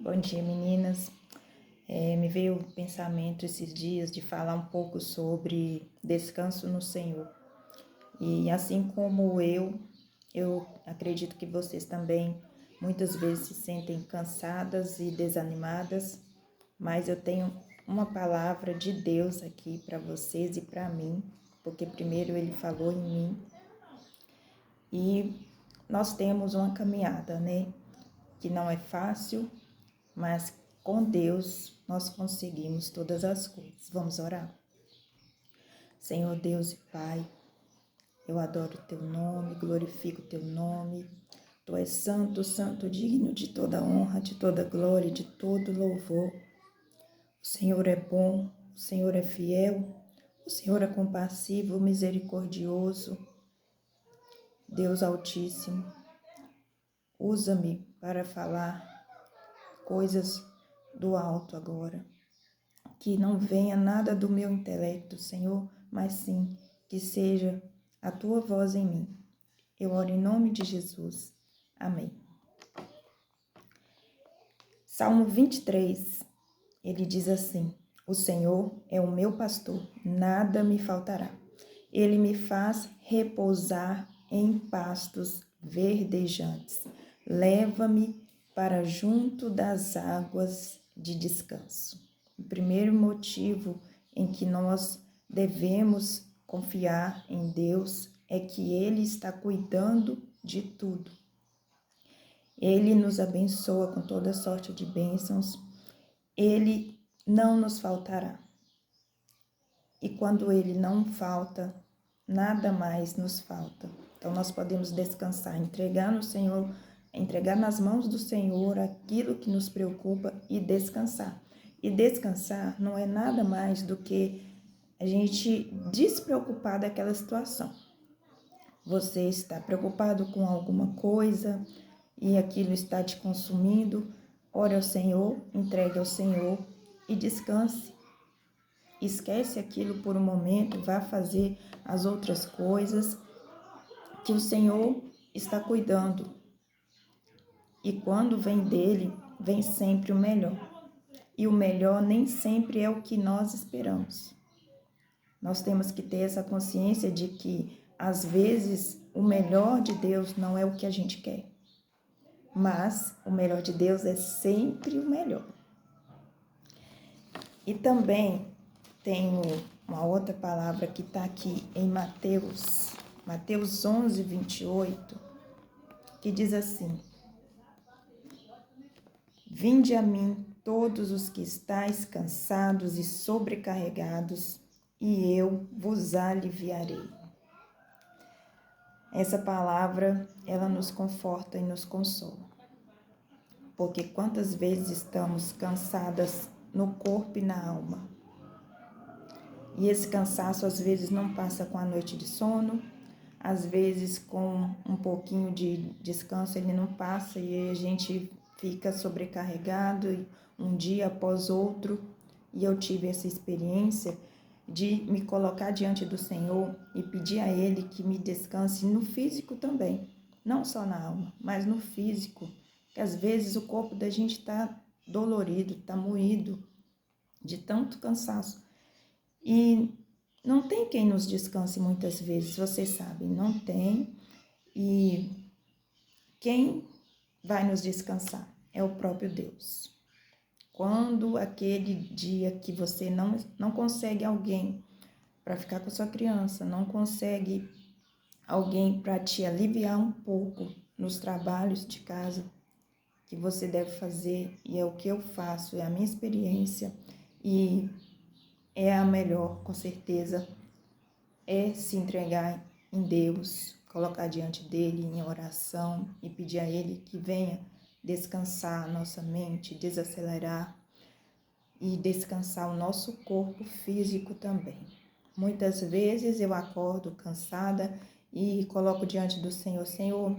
Bom dia, meninas. Me veio o pensamento esses dias de falar um pouco sobre descanso no Senhor. E assim como eu acredito que vocês também muitas vezes se sentem cansadas e desanimadas, mas eu tenho uma palavra de Deus aqui para vocês e para mim, porque primeiro Ele falou em mim. E nós temos uma caminhada, né? Que não é fácil, mas com Deus nós conseguimos todas as coisas. Vamos orar? Senhor Deus e Pai, eu adoro o Teu nome, glorifico o Teu nome. Tu és santo, santo, digno de toda honra, de toda glória, de todo louvor. O Senhor é bom, o Senhor é fiel, o Senhor é compassivo, misericordioso. Deus Altíssimo, usa-me para falar coisas do alto agora. Que não venha nada do meu intelecto, Senhor, mas sim que seja a Tua voz em mim. Eu oro em nome de Jesus. Amém. Salmo 23, ele diz assim: O Senhor é o meu pastor, nada me faltará. Ele me faz repousar em pastos verdejantes. Leva-me para junto das águas de descanso. O primeiro motivo em que nós devemos confiar em Deus é que Ele está cuidando de tudo. Ele nos abençoa com toda sorte de bênçãos. Ele não nos faltará. E quando Ele não falta, nada mais nos falta. Então nós podemos descansar, entregar no Senhor, entregar nas mãos do Senhor aquilo que nos preocupa e descansar. E descansar não é nada mais do que a gente despreocupar daquela situação. Você está preocupado com alguma coisa e aquilo está te consumindo, ore ao Senhor, entregue ao Senhor e descanse. Esquece aquilo por um momento, vá fazer as outras coisas que o Senhor está cuidando. E quando vem dele, vem sempre o melhor. E o melhor nem sempre é o que nós esperamos. Nós temos que ter essa consciência de que, às vezes, o melhor de Deus não é o que a gente quer. Mas o melhor de Deus é sempre o melhor. E também tenho uma outra palavra que está aqui em Mateus 11, 28, que diz assim: Vinde a mim todos os que estáis cansados e sobrecarregados, e eu vos aliviarei. Essa palavra, ela nos conforta e nos consola. Porque quantas vezes estamos cansadas no corpo e na alma. E esse cansaço às vezes não passa com a noite de sono, às vezes com um pouquinho de descanso ele não passa e aí a gente fica sobrecarregado um dia após outro. E eu tive essa experiência de me colocar diante do Senhor e pedir a Ele que me descanse no físico também, não só na alma, mas no físico, que às vezes o corpo da gente está dolorido, está moído de tanto cansaço. E não tem quem nos descanse muitas vezes, vocês sabem, não tem. E quem vai nos descansar é o próprio Deus. Quando aquele dia que você não consegue alguém para ficar com a sua criança, não consegue alguém para te aliviar um pouco nos trabalhos de casa que você deve fazer, e é o que eu faço, é a minha experiência, e é a melhor, com certeza, é se entregar em Deus, colocar diante dele em oração e pedir a ele que venha descansar a nossa mente, desacelerar e descansar o nosso corpo físico também. Muitas vezes eu acordo cansada e coloco diante do Senhor: Senhor,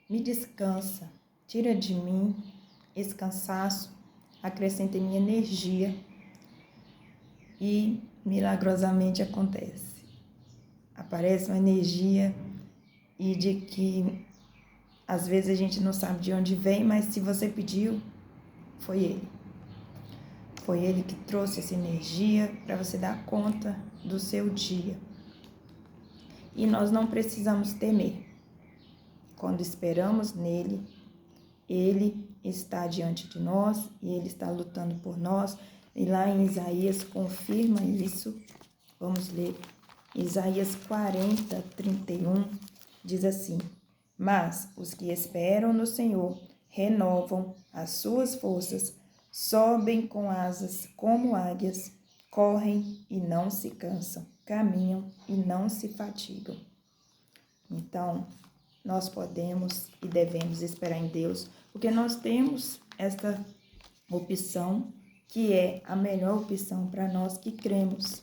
me descansa, tira de mim esse cansaço, acrescenta em minha energia. E milagrosamente acontece. Aparece uma energia e de que às vezes a gente não sabe de onde vem, mas se você pediu, Foi Ele. Foi Ele que trouxe essa energia para você dar conta do seu dia. E nós não precisamos temer. Quando esperamos nele, Ele está diante de nós e Ele está lutando por nós. E lá em Isaías confirma isso. Vamos ler. Isaías 40, 31 diz assim: Mas os que esperam no Senhor renovam as suas forças, sobem com asas como águias, correm e não se cansam, caminham e não se fatigam. Então, nós podemos e devemos esperar em Deus, porque nós temos esta opção que é a melhor opção para nós que cremos.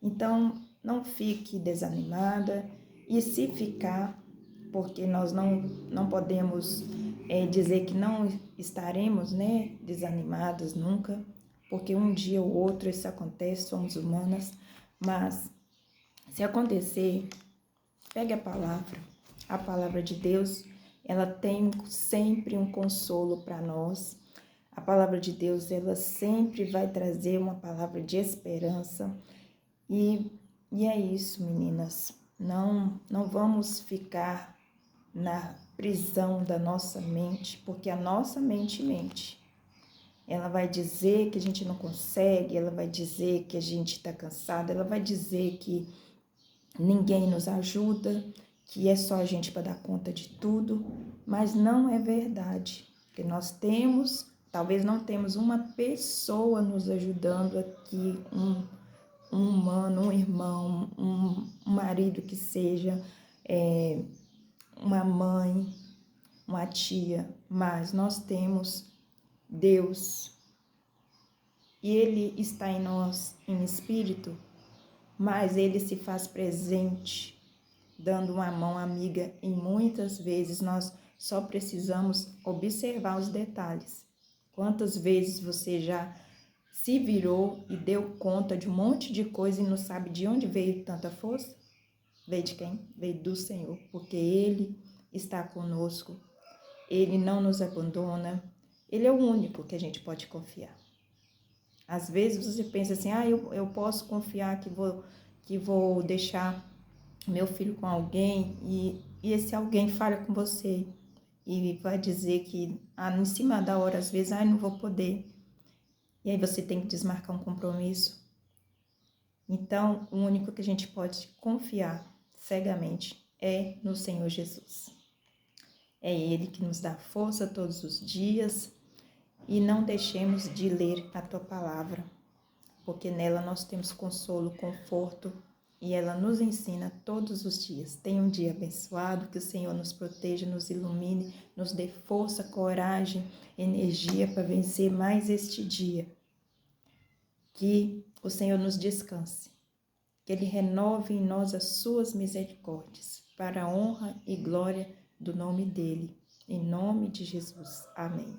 Então, não fique desanimada, e se ficar, porque nós não podemos dizer que não estaremos, desanimadas nunca, porque um dia ou outro isso acontece, somos humanas, mas se acontecer, pegue a palavra de Deus, ela tem sempre um consolo para nós. A palavra de Deus, ela sempre vai trazer uma palavra de esperança. E é isso, meninas. Não vamos ficar na prisão da nossa mente, porque a nossa mente mente. Ela vai dizer que a gente não consegue, ela vai dizer que a gente está cansada, ela vai dizer que ninguém nos ajuda, que é só a gente para dar conta de tudo, mas não é verdade. Porque nós temos, talvez não temos uma pessoa nos ajudando aqui, um humano, um irmão, um marido que seja, uma mãe, uma tia, mas nós temos Deus e Ele está em nós em espírito, mas Ele se faz presente, dando uma mão amiga, e muitas vezes nós só precisamos observar os detalhes. Quantas vezes você já se virou e deu conta de um monte de coisa e não sabe de onde veio tanta força? Veio de quem? Veio do Senhor, porque Ele está conosco, Ele não nos abandona, Ele é o único que a gente pode confiar. Às vezes você pensa assim, eu posso confiar que vou deixar meu filho com alguém e esse alguém falha com você e vai dizer que em cima da hora, às vezes, não vou poder. E aí você tem que desmarcar um compromisso. Então, o único que a gente pode confiar cegamente é no Senhor Jesus. É Ele que nos dá força todos os dias e não deixemos de ler a Tua Palavra, porque nela nós temos consolo, conforto e ela nos ensina todos os dias. Tenha um dia abençoado, que o Senhor nos proteja, nos ilumine, nos dê força, coragem, energia para vencer mais este dia. Que o Senhor nos descanse, que Ele renove em nós as suas misericórdias, para a honra e glória do nome dEle. Em nome de Jesus. Amém.